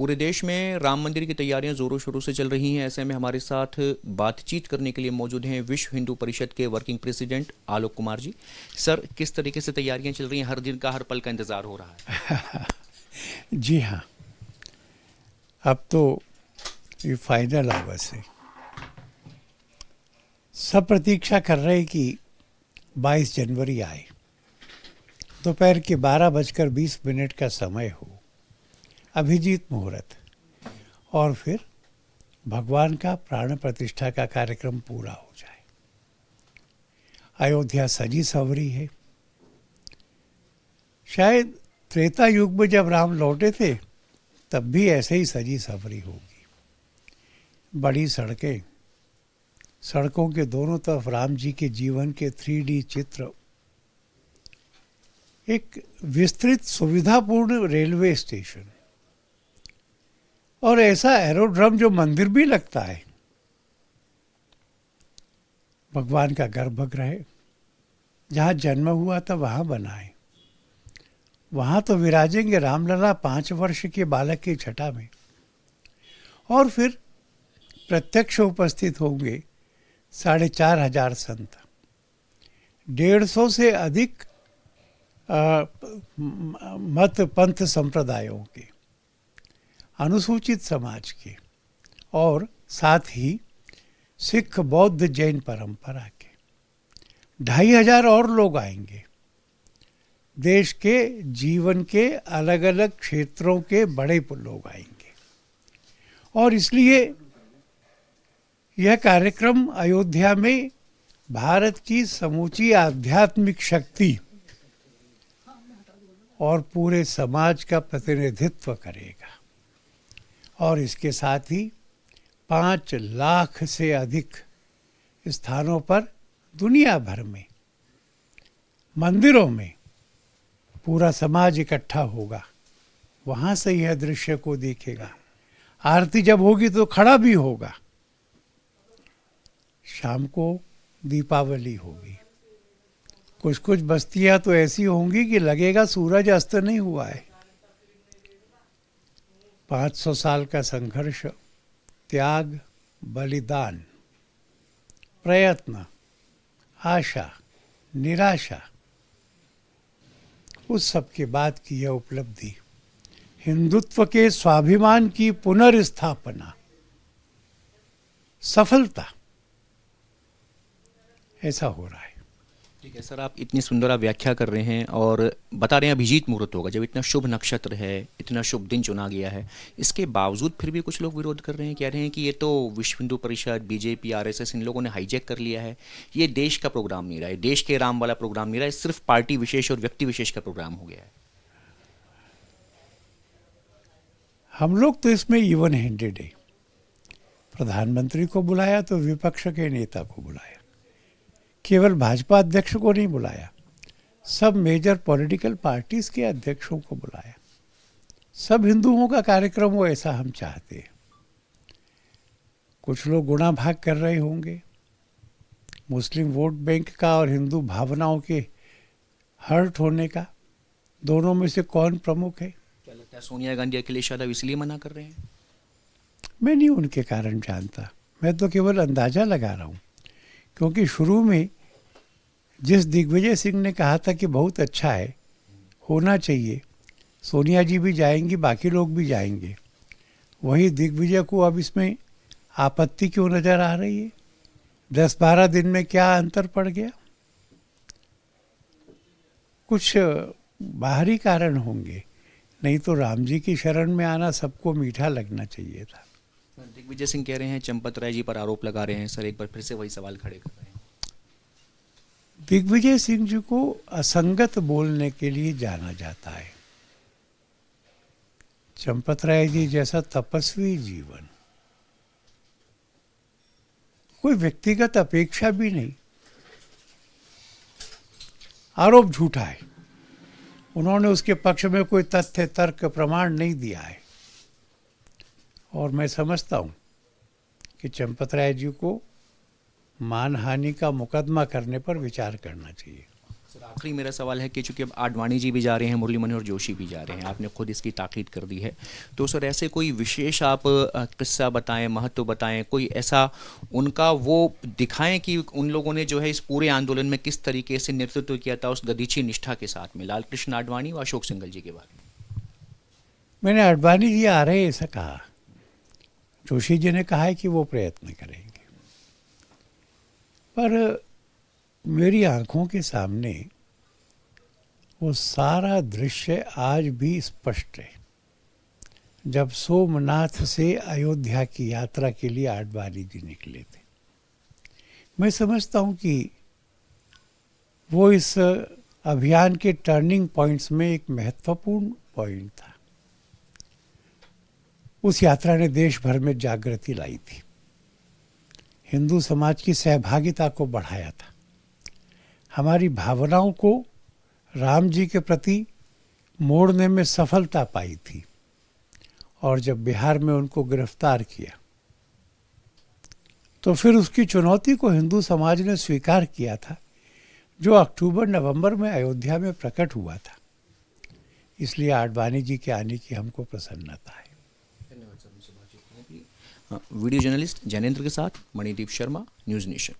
पूरे देश में राम मंदिर की तैयारियां जोरों शोरों से चल रही हैं। ऐसे में हमारे साथ बातचीत करने के लिए मौजूद हैं विश्व हिंदू परिषद के working president Alok Kumar ji. Sir, किस तरीके से तैयारियां चल रही हैं? हर दिन का, हर पल का इंतजार हो रहा है। जी हाँ, अब तो ये फाइनल आवर्स है। सब प्रतीक्षा कर रहे हैं कि 22 जनवरी आए, दोपहर के 12:20 का समय हो, अभिजीत मुहूर्त, और फिर भगवान का प्राण प्रतिष्ठा का कार्यक्रम पूरा हो जाए। अयोध्या सजी सवरी है। शायद त्रेता युग में जब राम लौटे थे तब भी ऐसे ही सजी सवरी होगी। बड़ी सड़कें, सड़कों के दोनों तरफ राम जी के जीवन के 3D चित्र, एक विस्तृत सुविधापूर्ण रेलवे स्टेशन और ऐसा एरोड्रम जो मंदिर भी लगता है। भगवान का गर्भगृह जहाँ जन्म हुआ था वहाँ बनाए, वहाँ तो विराजेंगे रामलला 5 वर्ष के बालक की छटा में, और फिर प्रत्यक्ष उपस्थित होंगे 4,500 संत, 150 से अधिक मत पंथ संप्रदायों के, अनुसूचित समाज के, और साथ ही सिख बौद्ध जैन परंपरा के 2,500 और लोग आएंगे। देश के जीवन के अलग अलग क्षेत्रों के बड़े लोग आएंगे, और इसलिए यह कार्यक्रम अयोध्या में भारत की समूची आध्यात्मिक शक्ति और पूरे समाज का प्रतिनिधित्व करेगा। और इसके साथ ही 5 लाख से अधिक स्थानों पर दुनिया भर में मंदिरों में पूरा समाज इकट्ठा होगा। वहाँ से यह दृश्य को देखेगा। आरती जब होगी तो खड़ा भी होगा। शाम को दीपावली होगी। कुछ कुछ बस्तियाँ तो ऐसी होंगी कि लगेगा सूरज अस्त नहीं हुआ है। 500 साल का संघर्ष, त्याग, बलिदान, प्रयत्न, आशा, निराशा, उस सब के बाद की यह उपलब्धि, हिंदुत्व के स्वाभिमान की पुनर्स्थापना, सफलता, ऐसा हो रहा है। ठीक है सर, आप इतनी सुंदर व्याख्या कर रहे हैं और बता रहे हैं अभिजीत मुहूर्त होगा, जब इतना शुभ नक्षत्र है, इतना शुभ दिन चुना गया है। इसके बावजूद फिर भी कुछ लोग विरोध कर रहे हैं, कह रहे हैं कि ये तो विश्व हिंदू परिषद, बीजेपी, आरएसएस, इन लोगों ने हाईजैक कर लिया है। ये देश का प्रोग्राम नहीं रहा है, देश के राम वाला प्रोग्राम नहीं रहा है, सिर्फ पार्टी विशेष और व्यक्ति विशेष का प्रोग्राम हो गया है। हम लोग तो इसमें इवन हैंडेड है। प्रधानमंत्री को बुलाया तो विपक्ष के नेता को बुलाया, केवल भाजपा अध्यक्ष को नहीं बुलाया, सब मेजर पॉलिटिकल पार्टीज के अध्यक्षों को बुलाया। सब हिंदुओं का कार्यक्रम हो, ऐसा हम चाहते हैं। कुछ लोग गुणा भाग कर रहे होंगे, मुस्लिम वोट बैंक का और हिंदू भावनाओं के हर्ट होने का। दोनों में से कौन प्रमुख है? क्या लगता है सोनिया गांधी अखिलेश यादव इसलिए मना कर रहे हैं? मैं नहीं उनके कारण जानता, मैं तो केवल अंदाजा लगा रहा हूँ। क्योंकि शुरू में जिस दिग्विजय सिंह ने कहा था कि बहुत अच्छा है, होना चाहिए, सोनिया जी भी जाएंगी, बाकी लोग भी जाएंगे, वही दिग्विजय को अब इसमें आपत्ति क्यों नज़र आ रही है? 10-12 दिन में क्या अंतर पड़ गया? कुछ बाहरी कारण होंगे, नहीं तो राम जी की शरण में आना सबको मीठा लगना चाहिए था। दिग्विजय सिंह कह रहे हैं, चंपत राय जी पर आरोप लगा रहे हैं। सर, एक बार फिर से वही सवाल खड़े कर रहे हैं। दिग्विजय सिंह जी को असंगत बोलने के लिए जाना जाता है। चंपत राय जी जैसा तपस्वी जीवन, कोई व्यक्तिगत अपेक्षा भी नहीं, आरोप झूठा है। उन्होंने उसके पक्ष में कोई तथ्य, तर्क, प्रमाण नहीं दिया है। और मैं समझता हूँ कि चंपत राय जी को मानहानि का मुकदमा करने पर विचार करना चाहिए। सर आखिरी मेरा सवाल है कि चूंकि अब आडवाणी जी भी जा रहे हैं, मुरली मनोहर जोशी भी जा रहे हैं, आपने खुद इसकी ताकीद कर दी है, तो सर ऐसे कोई विशेष आप किस्सा बताएं, महत्व बताएं, कोई ऐसा उनका वो दिखाएं कि उन लोगों ने जो है इस पूरे आंदोलन में किस तरीके से नेतृत्व किया था उस ददीची निष्ठा के साथ में, लाल कृष्ण आडवाणी और अशोक सिंघल जी के बारे में। मैंने आडवाणी जी आ रहे ऐसा कहा, जोशी जी ने कहा है कि वो प्रयत्न करेंगे, पर मेरी आंखों के सामने वो सारा दृश्य आज भी स्पष्ट है। जब सोमनाथ से अयोध्या की यात्रा के लिए आडवाणी जी निकले थे, मैं समझता हूँ कि वो इस अभियान के टर्निंग पॉइंट्स में एक महत्वपूर्ण पॉइंट था। उस यात्रा ने देश भर में जागृति लाई थी, हिंदू समाज की सहभागिता को बढ़ाया था, हमारी भावनाओं को राम जी के प्रति मोड़ने में सफलता पाई थी। और जब बिहार में उनको गिरफ्तार किया तो फिर उसकी चुनौती को हिंदू समाज ने स्वीकार किया था, जो अक्टूबर नवंबर में अयोध्या में प्रकट हुआ था। इसलिए आडवाणी जी के आने की हमको प्रसन्नता है। वीडियो जर्नलिस्ट जैनेंद्र के साथ मणिदीप शर्मा, न्यूज़ नेशन।